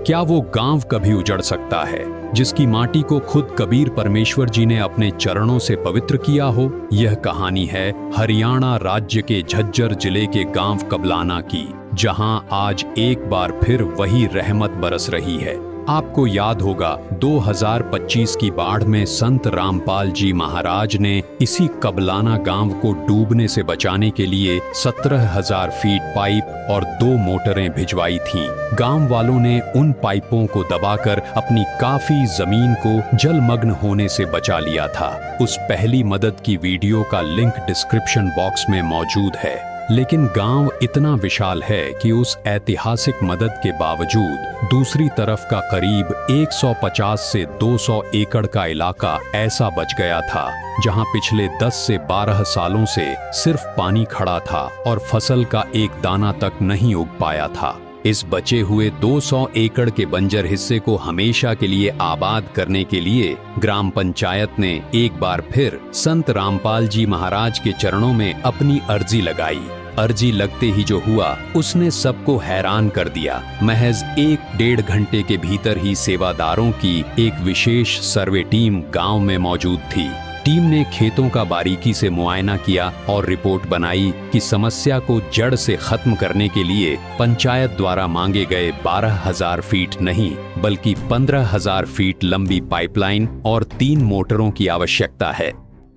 क्या वो गांव कभी उजड़ सकता है जिसकी माटी को खुद कबीर परमेश्वर जी ने अपने चरणों से पवित्र किया हो? यह कहानी है हरियाणा राज्य के झज्जर जिले के गांव कबलाना की, जहां आज एक बार फिर वही रहमत बरस रही है। आपको याद होगा 2025 की बाढ़ में संत रामपाल जी महाराज ने इसी कबलाना गांव को डूबने से बचाने के लिए 17,000 फीट पाइप और 2 मोटरें भिजवाई थीं। गांव वालों ने उन पाइपों को दबाकर अपनी काफी जमीन को जलमग्न होने से बचा लिया था। उस पहली मदद की वीडियो का लिंक डिस्क्रिप्शन बॉक्स में मौजूद है। लेकिन गांव इतना विशाल है कि उस ऐतिहासिक मदद के बावजूद दूसरी तरफ का करीब 150 से 200 एकड़ का इलाका ऐसा बच गया था जहां पिछले 10 से 12 सालों से सिर्फ पानी खड़ा था और फसल का एक दाना तक नहीं उग पाया था। इस बचे हुए 200 एकड़ के बंजर हिस्से को हमेशा के लिए आबाद करने के लिए ग्राम पंचायत ने एक बार फिर संत रामपाल जी महाराज के चरणों में अपनी अर्जी लगाई। अर्जी लगते ही जो हुआ उसने सबको हैरान कर दिया। महज 1-1.5 घंटे के भीतर ही सेवादारों की एक विशेष सर्वे टीम गांव में मौजूद थी। टीम ने खेतों का बारीकी से मुआयना किया और रिपोर्ट बनाई कि समस्या को जड़ से खत्म करने के लिए पंचायत द्वारा मांगे गए 12,000 फीट नहीं बल्कि 15,000 फीट लंबी पाइपलाइन और 3 मोटरों की आवश्यकता है।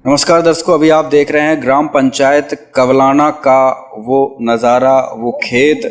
नमस्कार दर्शकों, अभी आप देख रहे हैं ग्राम पंचायत कबलाना का वो नज़ारा, वो खेत,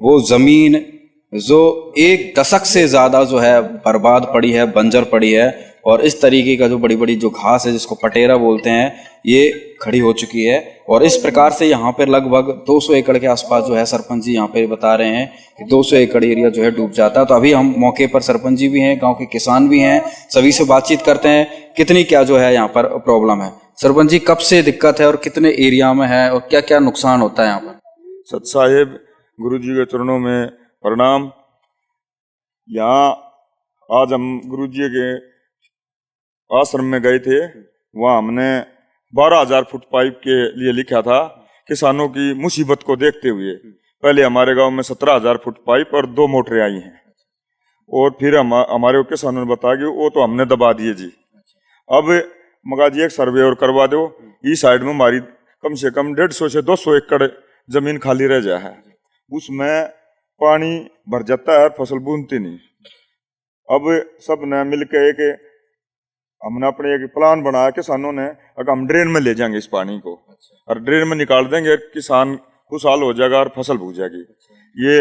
वो ज़मीन जो 1 दशक से ज़्यादा जो है बर्बाद पड़ी है, बंजर पड़ी है। और इस तरीके का जो बड़ी बड़ी जो घास है जिसको पटेरा बोलते हैं, ये खड़ी हो चुकी है। और इस प्रकार से यहाँ पर लगभग 200 एकड़ के आसपास जो है सरपंच जी यहाँ पे बता रहे हैं कि 200 एकड़ एरिया जो है डूब जाता है। तो अभी हम मौके पर सरपंच जी भी हैं, गाँव के किसान भी हैं, सभी से बातचीत करते हैं कितनी क्या जो है यहाँ पर प्रॉब्लम है। सरपंच जी, कब से दिक्कत है और कितने एरिया में है और क्या क्या नुकसान होता है यहाँ पर? सत साहेब, गुरु जी के चरणों में प्रणाम। यहाँ आज हम गुरु जी के आश्रम में गए थे, वहाँ हमने 12,000 फुट पाइप के लिए लिखा था किसानों की मुसीबत को देखते हुए। पहले हमारे गांव में 17,000 फुट पाइप और 2 मोटरें आई हैं और फिर हमारे किसानों ने बताया कि वो तो हमने दबा दिए जी। अब मगा जी एक सर्वे और करवा दो, इस साइड में हमारी कम से कम 150 से 200 एकड़ जमीन खाली रह जाए है, उसमें पानी भर जाता है, फसल बूनती नहीं। अब सब ने मिलकर एक हमने अपने एक प्लान बनाया किसानों ने, अगर हम ड्रेन में ले जाएंगे इस पानी को और ड्रेन में निकाल देंगे, किसान खुशहाल हो जाएगा और फसल बूझ जाएगी। ये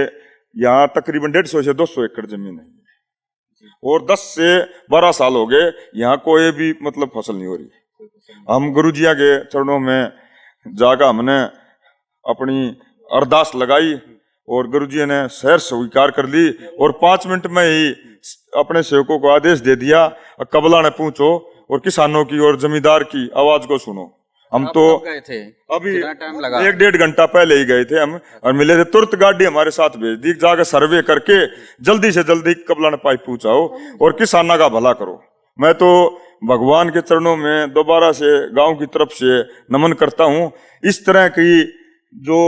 यहाँ तकरीबन 150 से 200 एकड़ जमीन है और 10 से 12 साल हो गए यहाँ कोई भी मतलब फसल नहीं हो रही। हम गुरु जिया के चरणों में जाकर हमने अपनी अरदास लगाई और गुरु जी ने शहर स्वीकार कर ली और 5 मिनट में ही अपने सेवकों को आदेश दे दिया, कबला ने पूछो और किसानों की और जमींदार की आवाज को सुनो। हम तो गए थे, अभी टाइम लगा? 1-1.5 घंटा पहले ही गए थे हम और मिले थे। तुरंत गाड़ी हमारे साथ भेज दी, जाकर सर्वे करके जल्दी से जल्दी कबला ने पाइप पहुंचाओ और किसानों का भला करो। मैं तो भगवान के चरणों में दोबारा से गांव की तरफ से नमन करता हूं। इस तरह की जो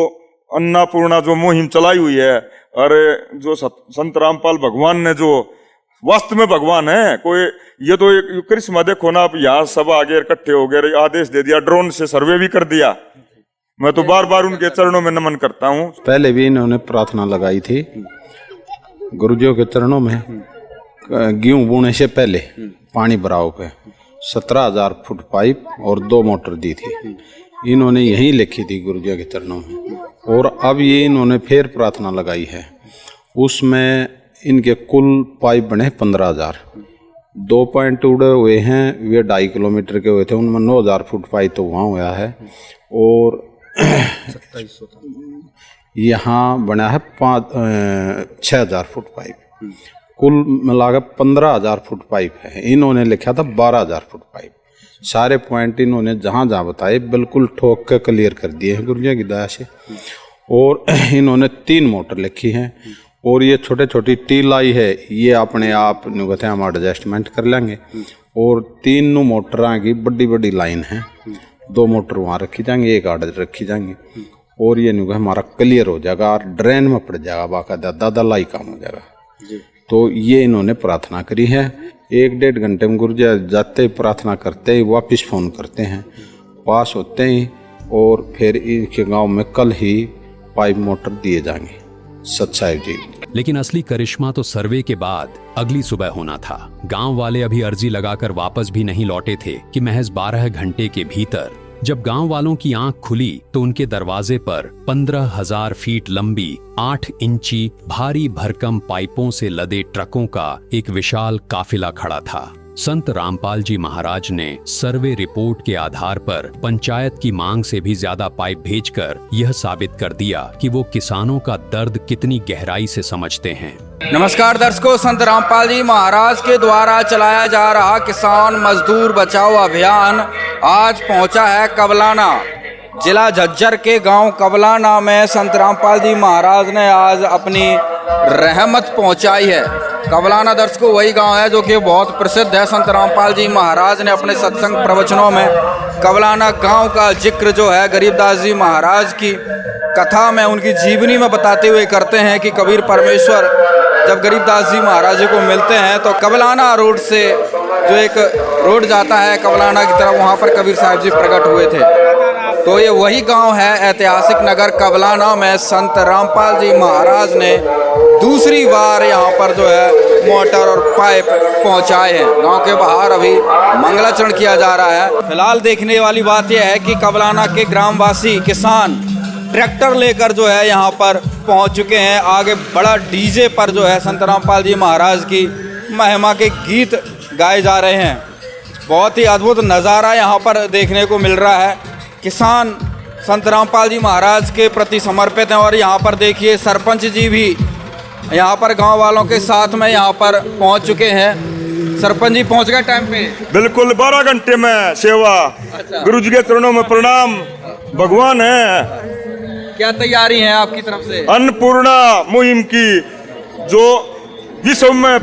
अन्नपूर्णा जो मुहिम चलाई हुई है और जो संत रामपाल भगवान ने जो वास्तव में भगवान है कोई, ये तो एक करिश्मा देखो ना। आप यहाँ सब आगे इकट्ठे हो गए, आदेश दे दिया, ड्रोन से सर्वे भी कर दिया। मैं तो बार बार उनके चरणों में नमन करता हूँ। पहले भी इन्होंने प्रार्थना लगाई थी गुरुजियों के चरणों में, गेहूं बोने से पहले पानी भराव पे 17,000 फुट पाइप और 2 मोटर दी थी। इन्होंने यहीं लिखी थी गुरुजियों के चरणों में और अब ये इन्होंने फिर प्रार्थना लगाई है। उसमें इनके कुल पाइप बने 15,000। 2 पॉइंट उड़े हुए हैं, वे 2.5 किलोमीटर के हुए थे, उनमें 9,000 फुट पाइप तो वहाँ हुआ है और यहाँ बना है 6,000 फुट पाइप। कुल मिलाकर 15,000 फुट पाइप है। इन्होंने लिखा था 12,000 फुट पाइप। सारे पॉइंट इन्होंने जहाँ जहाँ बताए बिल्कुल ठोक कर क्लियर कर दिए हैं गुरुजी की दया से। और इन्होंने 3 मोटर लिखी हैं और ये छोटे छोटी टील आई है, ये अपने आप कहते हैं हम एडजस्टमेंट कर लेंगे। और 3 मोटर की बड़ी बड़ी लाइन है, 2 मोटर वहाँ रखी जाएंगी, 1 आड़ रखी जाएंगी और ये हमारा क्लियर हो जाएगा और ड्रेन में पड़ जाएगा, बाकायदा दादा लाई काम हो जाएगा। तो ये इन्होंने प्रार्थना करी है। 1-1.5 घंटे में गुरु जी जाते ही प्रार्थना करते ही वापस फ़ोन करते हैं, पास होते ही, और फिर इनके गांव में कल ही पाइप मोटर दिए जाएंगे। सच्चाई जी। लेकिन असली करिश्मा तो सर्वे के बाद अगली सुबह होना था। गांव वाले अभी अर्जी लगाकर वापस भी नहीं लौटे थे कि महज 12 घंटे के भीतर जब गांव वालों की आंख खुली तो उनके दरवाजे पर 15,000 फीट लंबी 8 इंची भारी भरकम पाइपों से लदे ट्रकों का एक विशाल काफिला खड़ा था। संत रामपाल जी महाराज ने सर्वे रिपोर्ट के आधार पर पंचायत की मांग से भी ज्यादा पाइप भेजकर यह साबित कर दिया कि वो किसानों का दर्द कितनी गहराई से समझते हैं। नमस्कार दर्शकों, संत रामपाल जी महाराज के द्वारा चलाया जा रहा किसान मजदूर बचाओ अभियान आज पहुंचा है कवलाना। जिला झज्जर के गांव कवलाना में संत रामपाल जी महाराज ने आज अपनी रहमत पहुंचाई है। कवलाना दर्शकों वही गांव है जो कि बहुत प्रसिद्ध है। संत रामपाल जी महाराज ने अपने सत्संग प्रवचनों में कवलाना गांव का जिक्र जो है गरीबदास जी महाराज की कथा में, उनकी जीवनी में बताते हुए करते हैं कि कबीर परमेश्वर जब गरीबदास जी महाराज जी को मिलते हैं तो कवलाना रोड से जो एक रोड जाता है कवलाना की तरफ, वहाँ पर कबीर साहब जी प्रकट हुए थे। तो ये वही गांव है ऐतिहासिक नगर कवलाना में संत रामपाल जी महाराज ने दूसरी बार यहाँ पर जो है मोटर और पाइप पहुँचाए हैं। गांव के बाहर अभी मंगलाचरण किया जा रहा है। फिलहाल देखने वाली बात यह है कि कवलाना के ग्रामवासी किसान ट्रैक्टर लेकर जो है यहाँ पर पहुँच चुके हैं। आगे बड़ा डीजे पर जो है संत रामपाल जी महाराज की महिमा के गीत गाए जा रहे हैं। बहुत ही अद्भुत नज़ारा यहाँ पर देखने को मिल रहा है। किसान संत रामपाल जी महाराज के प्रति समर्पित हैं और यहाँ पर देखिए सरपंच जी भी यहाँ पर गांव वालों के साथ में यहाँ पर पहुँच चुके हैं। सरपंच जी पहुँच गए टाइम पे? बिल्कुल 12 घंटे में सेवा। अच्छा। गुरु जी के चरणों में प्रणाम। भगवान है। क्या तैयारी है आपकी तरफ से? अन्नपूर्णा मुहिम की जो विश्व में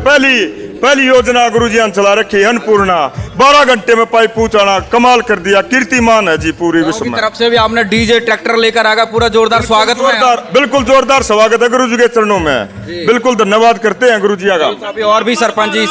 पहली योजना गुरुजी ने चला रखी है अन्नपूर्णा। 12 घंटे में पाइप पहुंचाना कमाल कर दिया, कीर्तिमान है जी पूरी विश्व में। तरफ से भी आपने डीजे ट्रैक्टर लेकर आगा, पूरा जोरदार स्वागत है। बिल्कुल जोरदार स्वागत है गुरुजी के चरणों में। बिल्कुल धन्यवाद करते हैं गुरुजी का। अभी और भी सरपंच जी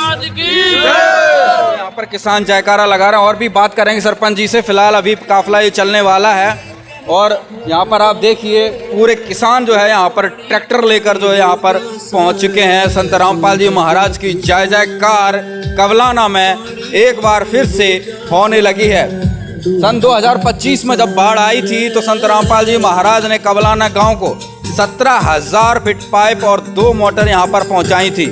यहाँ पर किसान जयकारा लगा रहे हैं और भी बात करेंगे सरपंच जी से। फिलहाल अभी काफिला ये चलने वाला है और यहाँ पर आप देखिए पूरे किसान जो है यहाँ पर ट्रैक्टर लेकर जो है यहाँ पर पहुँच चुके हैं। संत रामपाल जी महाराज की जय जयकार कवलाना में एक बार फिर से होने लगी है। सन 2025 में जब बाढ़ आई थी तो संत रामपाल जी महाराज ने कवलाना गांव को 17,000 फीट पाइप और 2 मोटर यहाँ पर पहुँचाई थी।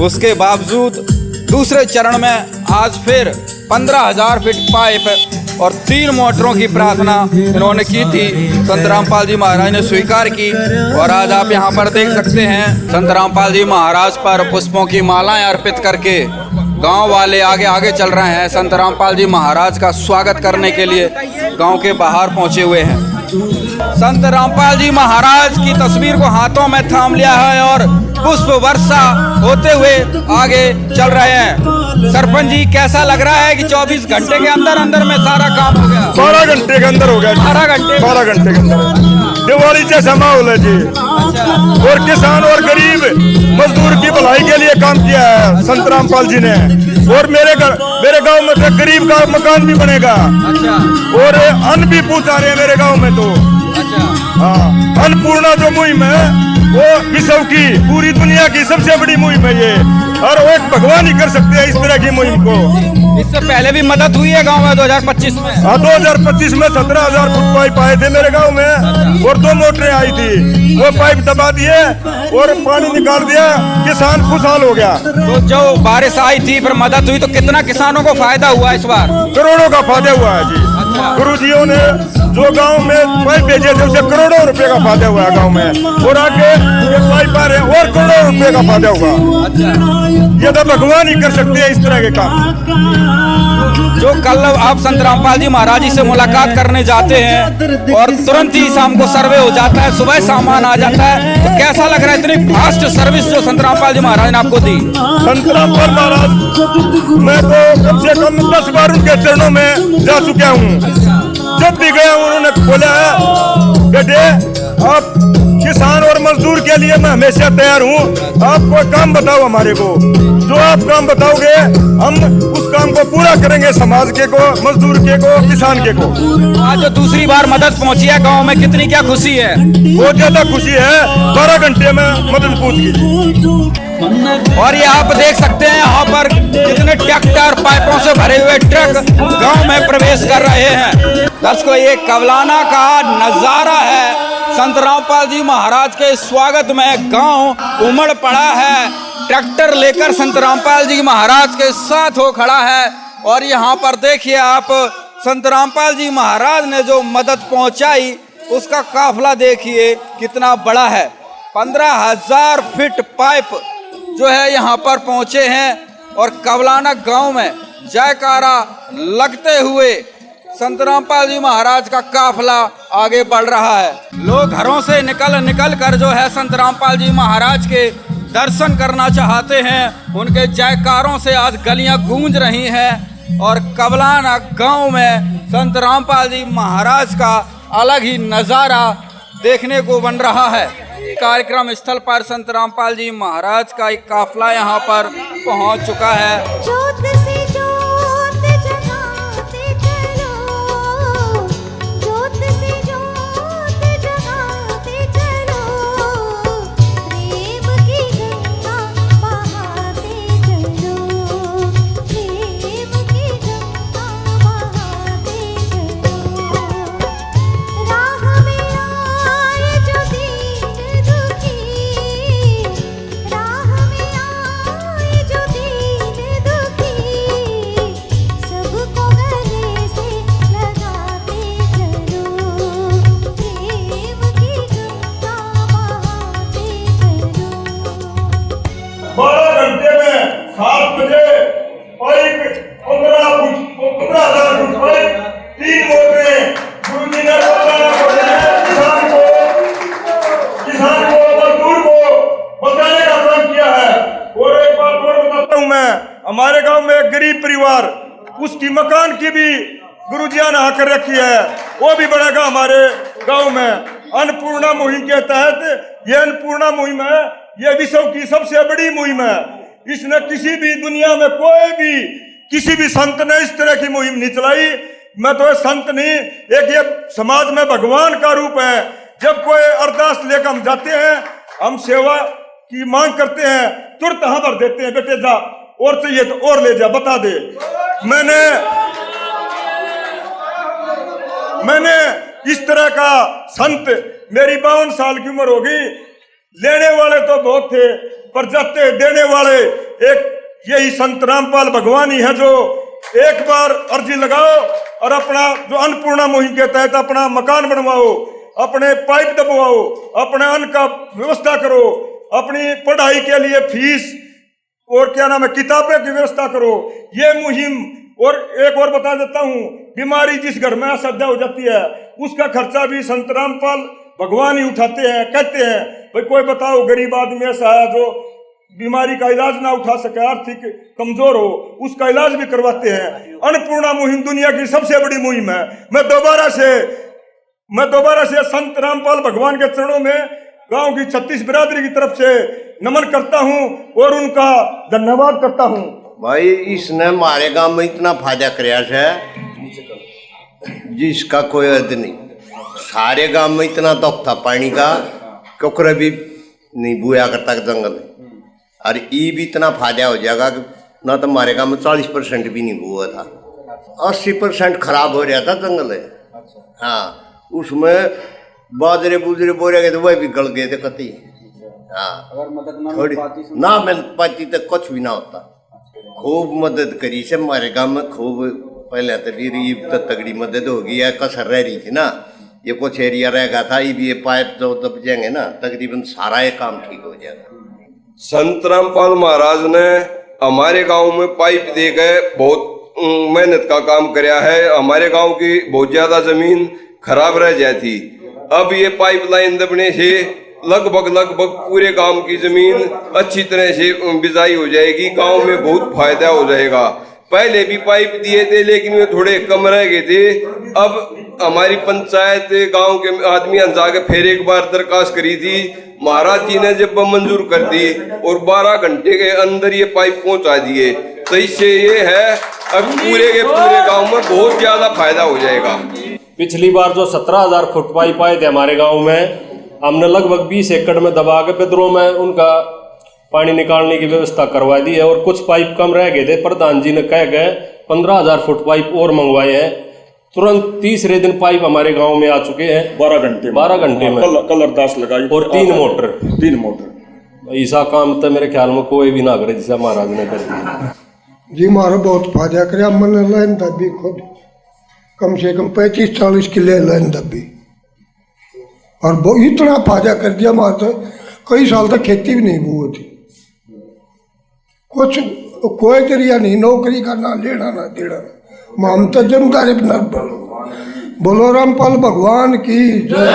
उसके बावजूद दूसरे चरण में आज फिर 15,000 फीट पाइप और 3 मोटरों की प्रार्थना इन्होंने की थी। संत रामपाल जी महाराज ने स्वीकार की और आज आप यहाँ पर देख सकते हैं संत रामपाल जी महाराज पर पुष्पों की मालाएं अर्पित करके गांव वाले आगे आगे चल रहे हैं। संत रामपाल जी महाराज का स्वागत करने के लिए गांव के बाहर पहुंचे हुए हैं। संत रामपाल जी महाराज की तस्वीर को हाथों में थाम लिया है और पुष्प वर्षा होते हुए आगे चल रहे हैं। सरपंच जी कैसा लग रहा है कि 24 घंटे के अंदर अंदर में सारा काम हो गया? 12 घंटे के अंदर हो गया। 12 घंटे के अंदर दिवाली जैसा माहौल है जी। और किसान और गरीब मजदूर की भलाई के लिए काम किया है संत रामपाल जी ने। और मेरे गांव में तो गरीब का मकान भी बनेगा और अन्न भी पहुंचा रहे हैं मेरे गांव में। तो हाँ, अन्नपूर्णा जो मुहिम है वो विश्व की पूरी दुनिया की सबसे बड़ी मुहिम है ये, और वो एक भगवान ही कर सकते हैं इस तरह की मुहिम को। इससे पहले भी मदद हुई है गांव में 2025 में? हाँ, 2025 में 17,000 फुट पाइप आए थे मेरे गांव में और 2 मोटरें आई थी। वो पाइप दबा दिए और पानी निकाल दिया, किसान खुशहाल हो गया। तो जो बारिश आई थी फिर मदद हुई तो कितना किसानों को फायदा हुआ इस बार? करोड़ों का फायदा हुआ है जी। गुरुजियों ने जो गांव में पाइप भेजे थे उसे करोड़ों रुपए का फायदा हुआ है गांव में, और आगे ये पाइप आ रहे हैं और करोड़ों रुपए का फायदा होगा। ये तो भगवान ही कर सकते हैं इस तरह के काम। जो कल आप संत रामपाल जी महाराज जी से मुलाकात करने जाते हैं और तुरंत ही शाम को सर्वे हो जाता है, सुबह सामान आ जाता है, तो कैसा लग रहा है इतनी फास्ट सर्विस जो संत रामपाल जी महाराज ने आपको दी? संत रामपाल महाराज मैं तो कम से कम 10 बार उनके चरणों में जा चुका हूँ। जब भी गया उन्होंने बोला है बेटे आप किसान और मजदूर के लिए मैं हमेशा तैयार हूँ। आप कोई काम बताओ हमारे को, जो आप काम बताओगे हम उस काम को पूरा करेंगे, समाज के को, मजदूर के को, किसान के को। आज जो दूसरी बार मदद पहुंची है गांव में, कितनी क्या खुशी है? बहुत ज्यादा खुशी है, 12 घंटे में मदद पहुंच गई। और ये आप देख सकते हैं यहाँ पर कितने ट्रैक्टर पाइपों से भरे हुए ट्रक गांव में प्रवेश कर रहे हैं। दर्शकों, ये कवलाना का नजारा है। संत रामपाल जी महाराज के स्वागत में गांव उमड़ पड़ा है। ट्रैक्टर लेकर संत रामपाल जी महाराज के साथ हो खड़ा है। और यहाँ पर देखिए आप, संत रामपाल जी महाराज ने जो मदद पहुंचाई उसका काफिला देखिए कितना बड़ा है। 15,000 फीट पाइप जो है यहाँ पर पहुंचे हैं और कवलाना गांव में जयकारा लगते हुए संत रामपाल जी महाराज का काफिला आगे बढ़ रहा है। लोग घरों से निकल कर जो है संत रामपाल जी महाराज के दर्शन करना चाहते हैं। उनके जयकारों से आज गलियां गूंज रही हैं और कवलाना गांव में संत रामपाल जी महाराज का अलग ही नज़ारा देखने को बन रहा है। कार्यक्रम स्थल पर संत रामपाल जी महाराज का एक काफिला यहाँ पर पहुँच चुका है। जोत से जोत जगाते चलो, जोत से जोत जगाते चलो, प्रेम की गंगा बहाते चलो, प्रेम की गंगा बहाते चलो। राह में आए जो दीन दुखी, राह में आए जो दीन दुखी, सबको गले से लगाते चलो, प्रेम की गंगा बहाते चलो। 12 घंटे में 7 बजे पाइप 15,000 फुट पाइप 3 मोटरें गुरु जी ने किसान को मजदूर को बचाने का काम किया है। और एक बात और बताता हूँ मैं, हमारे गांव में एक गरीब परिवार, उसकी मकान की भी गुरु जी ने आकर रखी है, वो भी बनेगा हमारे गांव में। अन्नपूर्णा मुहिम के तहत ये अन्नपूर्णा मुहिम है, ये विश्व की सबसे बड़ी मुहिम है। इसने किसी भी दुनिया में कोई भी किसी भी संत ने इस तरह की मुहिम नहीं चलाई। मैं तो संत नहीं, एक ये समाज में भगवान का रूप है। जब कोई अरदास लेकर हम जाते हैं, हम सेवा की मांग करते हैं, तुरंत हाँ भर देते हैं, बेटे जा और चाहिए तो और ले जा, बता दे। मैंने इस तरह का संत, मेरी 52 साल की उम्र होगी, लेने वाले तो बहुत थे पर जाते देने वाले एक यही संत रामपाल भगवान ही है, जो एक बार अर्जी लगाओ और अपना जो अन्नपूर्णा मुहिम के तहत अपना मकान बनवाओ, अपने पाइप दबवाओ, अपने अन्न का व्यवस्था करो, अपनी पढ़ाई के लिए फीस और क्या नाम है किताबें की व्यवस्था करो। ये मुहिम, और एक और बता देता हूँ, बीमारी जिस घर में असह्य हो जाती है उसका खर्चा भी संत रामपाल भगवान ही उठाते हैं। कहते हैं भाई कोई बताओ गरीब आदमी ऐसा है जो बीमारी का इलाज ना उठा सके, आर्थिक कमजोर हो, उसका इलाज भी करवाते हैं। अन्नपूर्णा मुहिम दुनिया की सबसे बड़ी मुहिम है। मैं दोबारा से संत रामपाल भगवान के चरणों में गांव की 36 बिरादरी की तरफ से नमन करता हूं और उनका धन्यवाद करता हूं। भाई इसने हमारे गांव में इतना फायदा कराया है जिसका कोई अर्थ नहीं। सारे गांव में इतना दुख था पानी का, कोकरे भी नहीं बुया करता जंगल, और ये भी इतना फायदा हो जाएगा कि ना तो हमारे गांव में 40% भी नहीं हुआ था, 80% खराब हो रहा था जंगल है। हाँ, उसमें बाजरे बुजरे बोरे गए तो वह भी गल गए थे कति। हाँ, अगर मदद ना मिल पाती तो कुछ भी ना होता। खूब मदद करी से हमारे गांव में, खूब पहले तो फिर तो तगड़ी मदद होगी है, कसर रह रही थी ना, ये कुछ एरिया रह गया था, ये पाइप जो दब जाएंगे ना तकरीबन सारा ये काम ठीक हो जाएगा। संत रामपाल महाराज ने हमारे गांव में पाइप दे गए, बहुत मेहनत का काम कराया है। हमारे गांव की बहुत ज्यादा जमीन खराब रह जाती थी, अब ये पाइप लाइन दबने से लगभग पूरे गांव की जमीन अच्छी तरह से बिजाई हो जाएगी। गांव में बहुत फायदा हो जाएगा। पहले भी पाइप दिए थे लेकिन वे थोड़े कम रह गए थे, अब हमारी पंचायत गांव के आदमी जाके फिर एक बार दरखास्त करी थी, महाराज जी ने जब मंजूर कर दी और 12 घंटे के अंदर ये पाइप पहुंचा दिए। तो इससे ये है अब पूरे के पूरे गांव में बहुत ज्यादा फायदा हो जाएगा। पिछली बार जो 17,000 फुट पाइप आए थे हमारे गांव में, हमने लगभग 20 एकड़ में दबा के पेदरों में उनका पानी निकालने की व्यवस्था करवा दी है। और कुछ पाइप कम रह गए थे, प्रधान जी ने कह गए 15,000 फुट पाइप और मंगवाए हैं। तुरंत तीसरे दिन पाइप हमारे गांव में आ चुके हैं 12 घंटे में कल अरदास लगाई और 3 मोटर। ऐसा काम तो मेरे ख्याल में कोई भी ना करे जैसा महाराज ने कर दिया जी। मारा बहुत फायदा कराया, मैंने लाइन दबी खुद कम से कम 35-40 किले लाइन दबी और इतना फायदा कर दिया। हमारा तो कई साल तक खेती भी नहीं हुई थी, कुछ कोई जरिया नहीं, नौकरी का ना लेना ना देना, हम तो जमींदारी बोलो रामपाल भगवान की जय।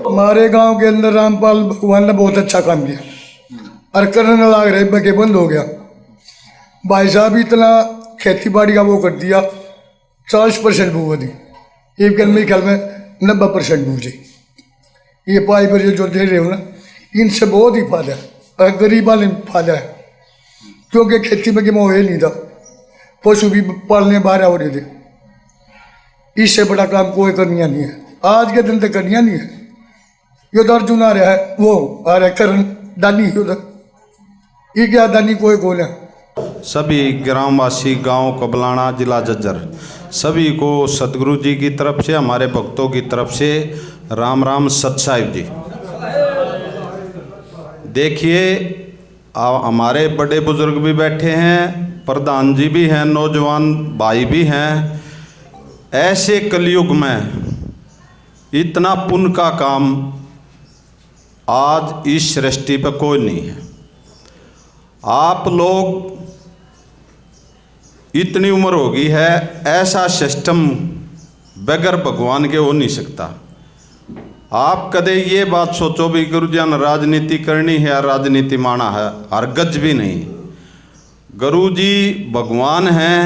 हमारे गांव के अंदर रामपाल भगवान ने बहुत अच्छा काम किया और करने लग रहे बके बंद हो गया। भाई साहब इतना खेती बाड़ी का वो कर दिया, 40% बुआ दी, एक मेरे ख्याल में 90% बूझे। ये पाइप जो दे रहे हो ना, इनसे बहुत ही फायदा है, गरीब वाले फायदा है, क्योंकि खेती में मोह नहीं था, पशु भी पालने बाहर हो रहे थे। इससे बड़ा काम कोई करनिया नहीं है, आज के दिन तक करनिया नहीं है। ये उधर अर्जुन आ रहा है, वो आ रहा है करण दानी उधर, ये क्या दानी कोई कौन है। सभी ग्रामवासी गांव कबलाना जिला झज्जर सभी को सतगुरु जी की तरफ से, हमारे भक्तों की तरफ से राम राम सत साहिब जी। देखिए हमारे बड़े बुजुर्ग भी बैठे हैं, प्रधान जी भी हैं, नौजवान भाई भी हैं। ऐसे कलयुग में इतना पुण्य का काम आज इस सृष्टि पर कोई नहीं है। आप लोग इतनी उम्र हो गई है, ऐसा सिस्टम बगैर भगवान के हो नहीं सकता। आप कदे ये बात सोचो भी गुरुजन राजनीति करनी है या राजनीति माना है, हरगज भी नहीं। गुरु जी भगवान हैं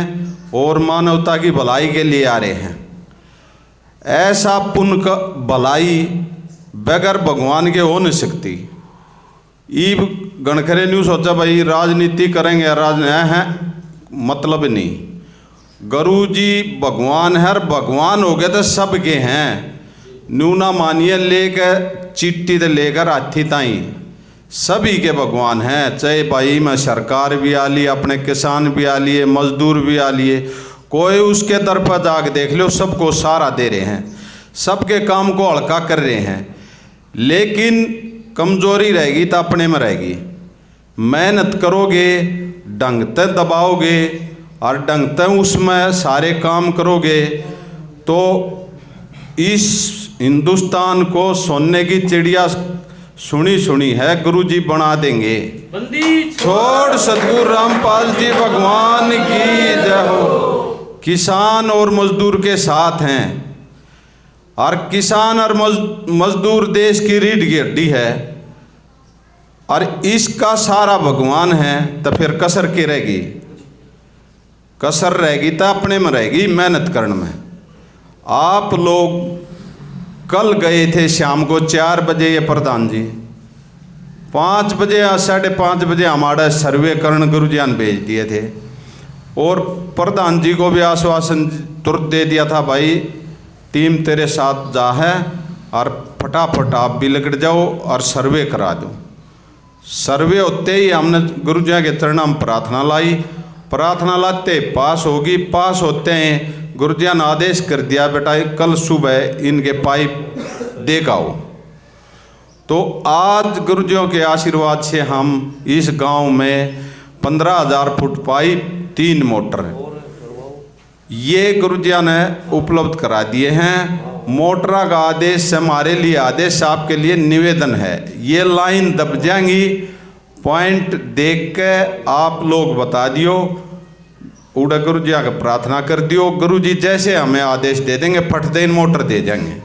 और मानवता की भलाई के लिए आ रहे हैं। ऐसा पुण्य भलाई बगैर भगवान के हो नहीं सकती। ईब गणखरे न्यू सोचा भाई राजनीति करेंगे, है मतलब नहीं। गुरु जी भगवान है, भगवान हो गए तो सबके हैं। न्यू ना मानिए लेकर चिट्ठी तो लेकर हाथी ताई सभी के भगवान हैं। चाहे भाई मैं सरकार भी आ ली, अपने किसान भी आ लिए, मजदूर भी आ लिए, कोई उसके दर पर जाके देख लो, सबको सहारा दे रहे हैं, सबके काम को हल्का कर रहे हैं। लेकिन कमजोरी रहेगी तो अपने में रहेगी। मेहनत करोगे, ढंग से दबाओगे और ढंग से उसमें सारे काम करोगे तो इस हिंदुस्तान को सोने की चिड़िया सुनी सुनी है गुरु जी बना देंगे। छोड़ सतगुरु रामपाल जी भगवान की जय हो। किसान और मजदूर के साथ हैं और किसान और मजदूर देश की रीढ़ की हड्डी है और इसका सारा भगवान है। तो फिर कसर की रहेगी? कसर रहेगी तो अपने में रहेगी, मेहनत करने में। आप लोग कल गए थे शाम को 4 बजे, ये प्रधान जी 5 बजे या 5:30 बजे हमारा सर्वे करण गुरुजान भेज दिए थे और प्रधान जी को भी आश्वासन तुरंत दे दिया था, भाई टीम तेरे साथ जा है और फटाफट आप भी लग जाओ और सर्वे करा दो। सर्वे होते ही हमने गुरुजी के चरणों में प्रार्थना लाई, प्रार्थना लाते पास होगी। पास होते हैं गुरुजी ने आदेश कर दिया, बेटा कल सुबह इनके पाइप देगाओ। तो आज गुरुजियों के आशीर्वाद से हम इस गांव में 15,000 फुट पाइप 3 मोटर ये गुरुजिया ने उपलब्ध करा दिए हैं। मोटरा का आदेश हमारे लिए आदेश, आपके लिए निवेदन है। ये लाइन दब जाएंगी, पॉइंट देख के आप लोग बता दियो, उड़ा गुरुजिया का प्रार्थना कर दियो। गुरुजी जैसे हमें आदेश दे देंगे फट देन मोटर दे जाएंगे।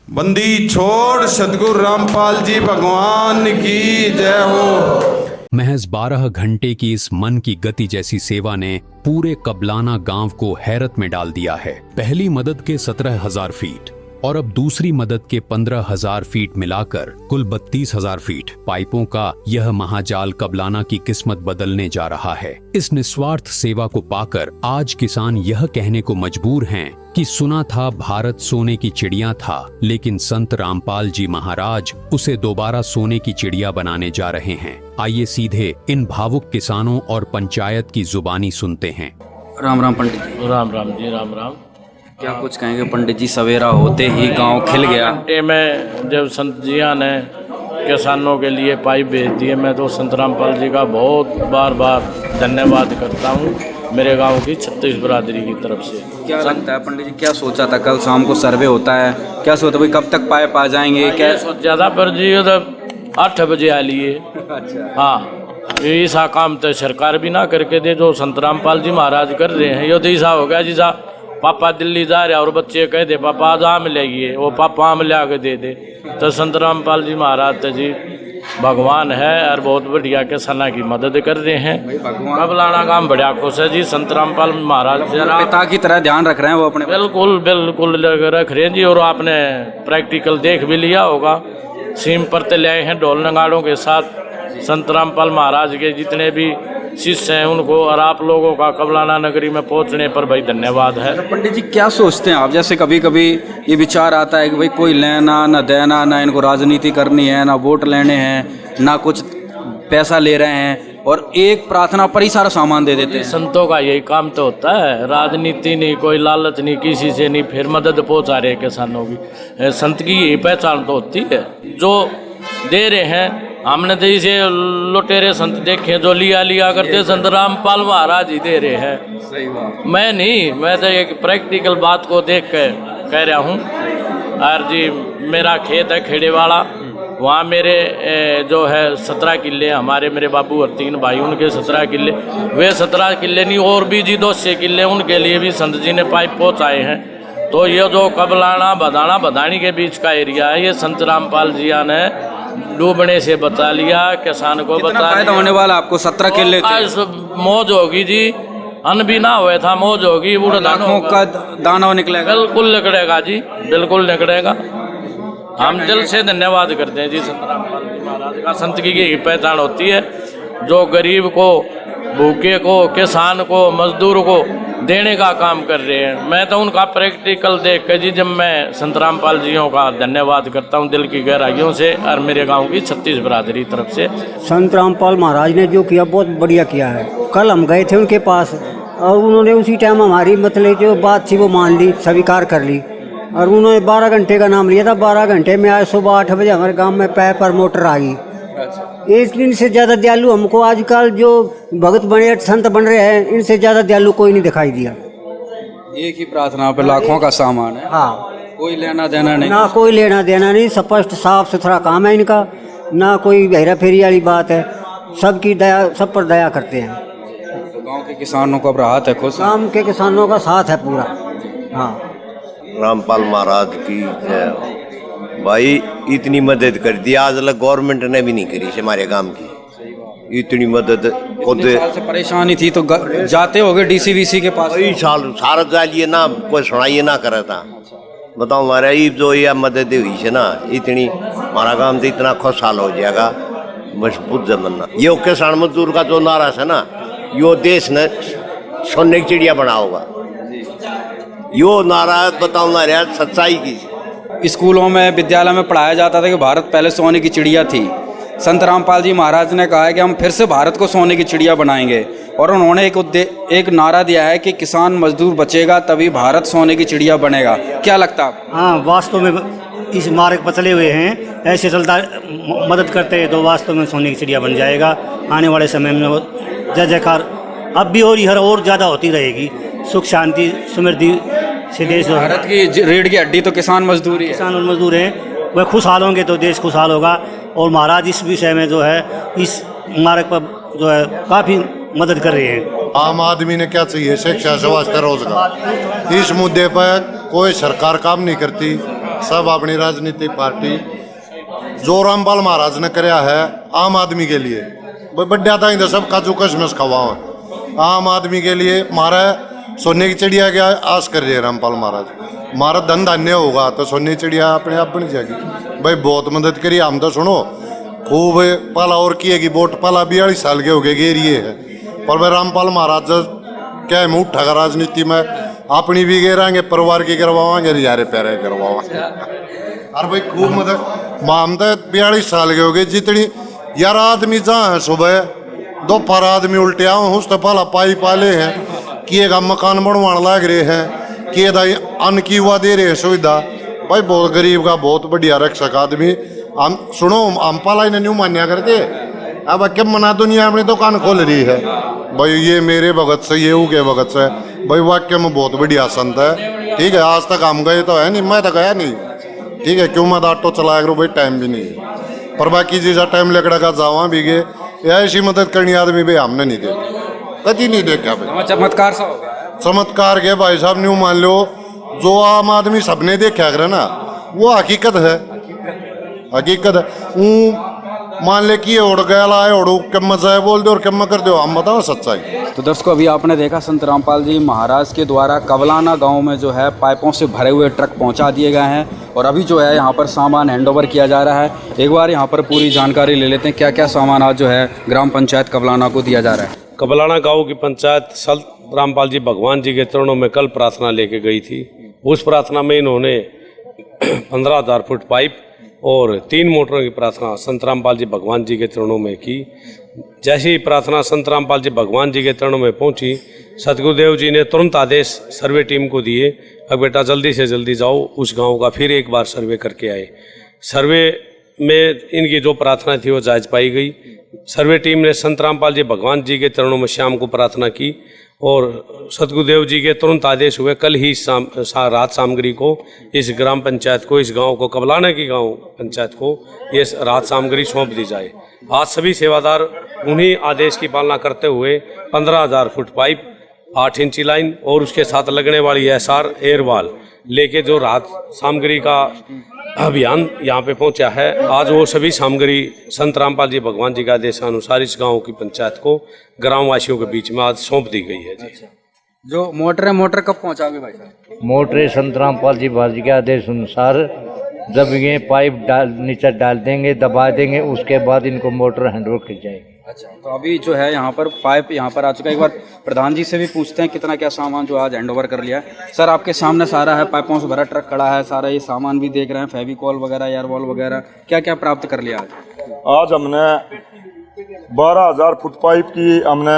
बंदी छोड़ सतगुरु रामपाल जी भगवान की जय हो। महज 12 घंटे की इस मन की गति जैसी सेवा ने पूरे कबलाना गांव को हैरत में डाल दिया है। पहली मदद के 17,000 फीट और अब दूसरी मदद के 15,000 फीट मिलाकर कुल 32,000 फीट पाइपों का यह महाजाल कबलाना की किस्मत बदलने जा रहा है। इस निस्वार्थ सेवा को पाकर आज किसान यह कहने को मजबूर हैं कि सुना था भारत सोने की चिड़िया था, लेकिन संत रामपाल जी महाराज उसे दोबारा सोने की चिड़िया बनाने जा रहे हैं। आइए सीधे इन भावुक किसानों और पंचायत की जुबानी सुनते हैं। राम राम पंडित जी। राम राम जी, राम राम। क्या कुछ कहेंगे पंडित जी? सवेरा होते ही गांव खिल गया। घंटे में जब संत जिया ने किसानों के लिए पाइप भेज दिए, मैं तो संत रामपाल जी का बहुत बार बार धन्यवाद करता हूँ मेरे गांव की 36 बरादरी की तरफ से। क्या लगता है पंडित जी, क्या सोचा था? कल शाम को सर्वे होता है, क्या सोचा भाई कब तक पाइप आ जाएंगे? क्या सोचा था पर जी 8 बजे आ लिए। अच्छा। हाँ, ऐसा काम तो सरकार भी ना करके दे जो संत रामपाल जी महाराज कर रहे हैं। ये तो ऐसा हो गया जैसा पापा दिल्ली जा रहे और बच्चे कह दे पापा आज आम ले, वो पापा आम ले आके दे दे। तो संत रामपाल जी महाराज तो जी भगवान है और बहुत बढ़िया किसाना की मदद कर रहे हैं। कबलाना काम बढ़िया खुश है जी। संत रामपाल महाराज पिता की तरह ध्यान रख रहे हैं वो अपने। बिल्कुल बिल्कुल रख रहे हैं जी। और आपने प्रैक्टिकल देख भी लिया होगा, सीम पर ते ले आए हैं ढोल नगाड़ों के साथ। संत रामपाल महाराज के जितने भी शिष्य हैं उनको और आप लोगों का कबलाना नगरी में पहुंचने पर भाई धन्यवाद है। पंडित जी क्या सोचते हैं आप? जैसे कभी कभी ये विचार आता है कि भाई कोई लेना ना देना, ना इनको राजनीति करनी है, ना वोट लेने हैं, ना कुछ पैसा ले रहे हैं और एक प्रार्थना पर ही सारा सामान दे देते हैं। संतों का यही काम तो होता है, राजनीति नहीं, कोई लालच नहीं किसी से नहीं, फिर मदद पहुंचा रहे किसानों की। संत की यही पहचान तो होती है जो दे रहे हैं। हमने तो इसे लुटेरे संत देखे जो लिया करते, संत रामपाल महाराज ही दे रहे हैं। सही बात। मैं नहीं, मैं तो एक प्रैक्टिकल बात को देख कर कह रहा हूँ। और जी मेरा खेत है खेड़ेवाड़ा, वहाँ मेरे जो है 17 किले हमारे, मेरे बाबू और 3 भाई उनके 17 किले। वे 17 किले नहीं और भी जी 200 किले उनके लिए भी संत जी ने पाइप पहुँचाए हैं। तो ये जो कबलाना बदाना बदानी के बीच का एरिया है, ये संत रामपाल जी ने डूबने से बचा लिया, किसान को बचा फायदा होने वाला आपको। 17 किले थे। मौज होगी जी, अन्न भी ना हुए था, मौज होगी। लाखों का दाना निकलेगा। बिल्कुल निकलेगा जी, बिल्कुल निकलेगा। हम दिल से धन्यवाद करते हैं जी संत रामपाल जी महाराज का। संत की पहचान होती है जो गरीब को, भूखे को, किसान को, मजदूर को देने का काम कर रहे हैं। मैं तो उनका प्रैक्टिकल देख कर जी जब मैं संत रामपाल जियों का धन्यवाद करता हूं दिल की गहराइयों से और मेरे गांव की 36 बरादरी तरफ से। संत रामपाल महाराज ने जो किया बहुत बढ़िया किया है। कल हम गए थे उनके पास और उन्होंने उसी टाइम हमारी मतलब जो बात थी वो मान ली, स्वीकार कर ली। और उन्होंने 12 घंटे का नाम लिया था। 12 घंटे में आज सुबह 8 बजे हमारे गाँव में पैप पर मोटर आ गई। एक इनसे ज़्यादा दयालु हमको आजकल जो भगत बने संत बन रहे हैं, इनसे ज़्यादा दयालु कोई नहीं दिखाई दिया। एक ही प्रार्थना पे लाखों का सामान है। हाँ, कोई लेना देना नहीं, ना कोई लेना देना नहीं, स्पष्ट साफ सुथरा काम है इनका, ना कोई हेरा फेरी वाली बात है। सबकी दया, सब पर दया करते हैं। तो गांव के किसानों को अब राहत है, खुश गाँव के किसानों का साथ है पूरा। हाँ, रामपाल महाराज की भाई इतनी मदद कर दी आज तक गवर्नमेंट ने भी नहीं करी हमारे गांव की। इतनी मदद खुद से परेशानी थी तो जाते होगे डीसीवीसी के पास। कई साल सारा जाइए ना, कोई सुनाइए ना करा था। बताओ हमारा ये जो यह मदद हुई है ना, इतनी हमारा गांव तो इतना खुशहाल हो जाएगा मजबूत जमाना। ये किसान मजदूर का जो नारा है ना, यो देश ने सोने की चिड़िया बना होगा। यो नारा बताओ ना यार सच्चाई की। स्कूलों में, विद्यालय में पढ़ाया जाता था कि भारत पहले सोने की चिड़िया थी। संत रामपाल जी महाराज ने कहा है कि हम फिर से भारत को सोने की चिड़िया बनाएंगे और उन्होंने एक नारा दिया है कि किसान मजदूर बचेगा तभी भारत सोने की चिड़िया बनेगा। क्या लगता है? हाँ, वास्तव में इस मार्ग पर चले हुए हैं। ऐसे चलता मदद करते हैं तो वास्तव में सोने की चिड़िया बन जाएगा। आने वाले समय में जय जयकार अब भी हो रही है और ज़्यादा होती रहेगी। सुख शांति समृद्धि से देश। भारत की रीढ़ की हड्डी तो किसान मजदूर ही है। किसान और मजदूर हैं, वह खुशहाल होंगे तो देश खुशहाल होगा। और महाराज इस विषय में जो है इस मार्ग पर जो है काफ़ी मदद कर रहे हैं। आम आदमी ने क्या चाहिए? शिक्षा, स्वास्थ्य, रोजगार। इस मुद्दे पर कोई सरकार काम नहीं करती। सब अपनी राजनीतिक पार्टी जो रामपाल महाराज ने कराया है आम आदमी के लिए, बड्डा था इधर सब काजू कशमश खवाओ। आम आदमी के लिए मारा सोने की चिड़िया के आस कर रहे रामपाल महाराज। मारा धन धान्य होगा तो सोने की चिड़िया अपने आप बन जाएगी। भाई बहुत मदद करी। हम तो सुनो खूब पाला और किएगी वोट पाला 42 साल के हो गए घेरिए है, पर भाई रामपाल महाराज क्या में उठा राजनीति में अपनी भी गिराएंगे, परिवार की करवाएंगे, रियारे पैरे करवाएंगे। और भाई खूब मदद हम तो 42 साल के हो गए। जितनी यार आदमी जहाँ है सुबह दोपहर आदमी उल्टे आओ उस तो पाला पाई पाले हैं, किएगा मकान बनवाने लग रहे हैं, किए दाई अन्न की हुआ दे रहे हैं सुविधा। भाई बहुत गरीब का बहुत बढ़िया रक्षक आदमी। हम सुनो हम पाला इन्हें न्यू मान्या करते अब क्या मना दुनिया अपनी दुकान खोल रही है। भाई ये मेरे भगत से ये के भगत से भाई वाक्य में बहुत बढ़िया संत है। ठीक है आज तक हम गए तो है नहीं, मैं तो गया नहीं। ठीक है क्यों मैं ऑटो चलाया करूँ भाई टाइम भी नहीं है, पर बाकी जैसा टाइम लेकर का जावा भी गए ऐसी मदद करनी आदमी भाई हमने नहीं देखा, कभी नहीं देखा भाई। चमत्कार सा हो गया। चमत्कार के भाई साहब न्यू मान लो जो आम आदमी सबने देखा करे ना वो हकीकत है। हकीकत है मान ले कि ओढ़ गया लाए ओढ़ो कम मजा है बोल दो और कम कर दो, हम बताओ सच्चाई। तो दर्शकों अभी आपने देखा संत रामपाल जी महाराज के द्वारा कवलाना गांव में जो है पाइपों से भरे हुए ट्रक पहुंचा दिए गए हैं और अभी जो है यहां पर सामान हैंडओवर किया जा रहा है। एक बार यहां पर पूरी जानकारी ले लेते हैं क्या क्या सामान आज जो है ग्राम पंचायत कवलाना को दिया जा रहा है। कबलाना गांव की पंचायत संत रामपाल जी भगवान जी के चरणों में कल प्रार्थना लेके गई थी। उस प्रार्थना में इन्होंने 15,000 फुट पाइप और 3 मोटरों की प्रार्थना संत रामपाल जी भगवान जी के चरणों में की। जैसे ही प्रार्थना संत रामपाल जी भगवान जी के चरणों में पहुंची, सतगुरुदेव जी ने तुरंत आदेश सर्वे टीम को दिए, अब बेटा जल्दी से जल्दी जाओ उस गांव का फिर एक बार सर्वे करके आए। सर्वे में इनकी जो प्रार्थना थी वो जायज़ पाई गई। सर्वे टीम ने संत रामपाल जी भगवान जी के चरणों में शाम को प्रार्थना की और सतगुरुदेव जी के तुरंत आदेश हुए कल ही रात सामग्री को इस ग्राम पंचायत को, इस गांव को, कबलाना की गांव पंचायत को ये रात सामग्री सौंप दी जाए। आज सभी सेवादार उन्हीं आदेश की पालना करते हुए 15,000 फुट पाइप, 8 इंची लाइन और उसके साथ लगने वाली एसआर एयरवाल लेके जो रात सामग्री का अभियान यहाँ पे पहुँचा है। आज वो सभी सामग्री संत रामपाल जी भगवान जी का आदेशानुसार इस गांव की पंचायत को ग्रामवासियों के बीच में आज सौंप दी गई है। जी जो मोटर है मोटर कब पहुँचाओगे भाई साहब? मोटरें संत रामपाल जी महाराज के आदेश अनुसार जब ये पाइप नीचे डाल देंगे दबा देंगे उसके बाद इनको मोटर हैंडओवर की जाएगी। अच्छा तो अभी जो है यहाँ पर पाइप यहाँ पर आ चुका है। एक बार प्रधान जी से भी पूछते हैं कितना क्या सामान जो आज हैंडओवर कर लिया है। सर आपके सामने सारा है, पाइपों से भरा ट्रक खड़ा है, सारा ये सामान भी देख रहे हैं, फेविकॉल वगैरह, एयरवॉल वगैरह, क्या क्या प्राप्त कर लिया आज हमने 12,000 फुट पाइप की हमने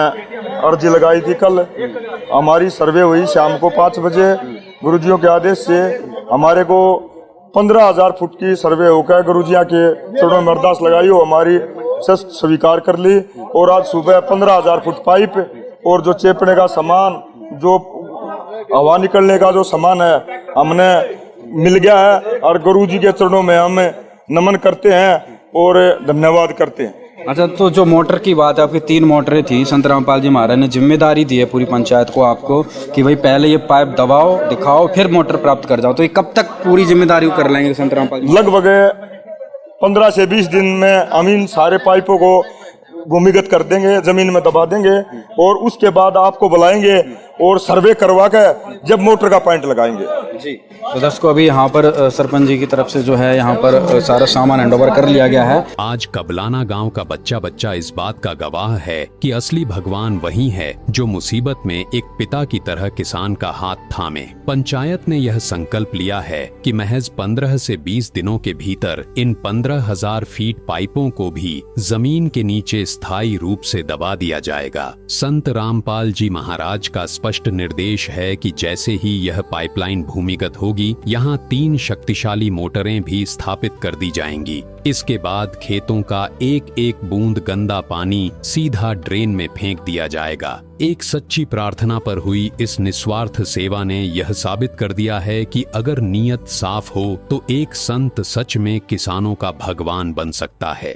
अर्जी लगाई थी। कल हमारी सर्वे हुई शाम को 5 बजे गुरुजियों के आदेश से हमारे को 15,000 फुट की सर्वे होकर गुरुजिया के चरणों में अरदास लगाई हो हमारी स्वीकार कर ली। और आज सुबह 15,000 फुट पाइप और जो चेपने का सामान, जो हवा निकलने का जो सामान है हमने मिल गया है और गुरुजी के चरणों में हम नमन करते हैं और धन्यवाद करते हैं। अच्छा तो जो मोटर की बात है, आपकी 3 मोटरें थी, संत रामपाल जी महाराज ने जिम्मेदारी दी है पूरी पंचायत को आपको कि भाई पहले ये पाइप दबाओ, दिखाओ, फिर मोटर प्राप्त कर जाओ, तो ये कब तक पूरी जिम्मेदारी कर लेंगे संत रामपाल जी? लगभग 15 से 20 दिन में हम इन सारे पाइपों को भूमिगत कर देंगे, जमीन में दबा देंगे और उसके बाद आपको बुलाएंगे और सर्वे करवा के जब मोटर का पॉइंट लगाएंगे। जी तो दर्शकों अभी यहाँ पर सरपंच जी की तरफ से जो है यहाँ पर सारा सामान हैंडओवर कर लिया गया है। आज कबलाना गांव का बच्चा बच्चा इस बात का गवाह है कि असली भगवान वही है जो मुसीबत में एक पिता की तरह किसान का हाथ थामे। पंचायत ने यह संकल्प लिया है कि महज 15 से 20 दिनों के भीतर इन 15,000 फीट पाइपों को भी जमीन के नीचे स्थायी रूप से दबा दिया जाएगा। संत रामपाल जी महाराज का स्पष्ट निर्देश है कि जैसे ही यह पाइपलाइन भूमिगत होगी, यहाँ 3 शक्तिशाली मोटरें भी स्थापित कर दी जाएंगी। इसके बाद खेतों का एक एक बूंद गंदा पानी सीधा ड्रेन में फेंक दिया जाएगा। एक सच्ची प्रार्थना पर हुई इस निस्वार्थ सेवा ने यह साबित कर दिया है कि अगर नीयत साफ हो तो एक संत सच में किसानों का भगवान बन सकता है।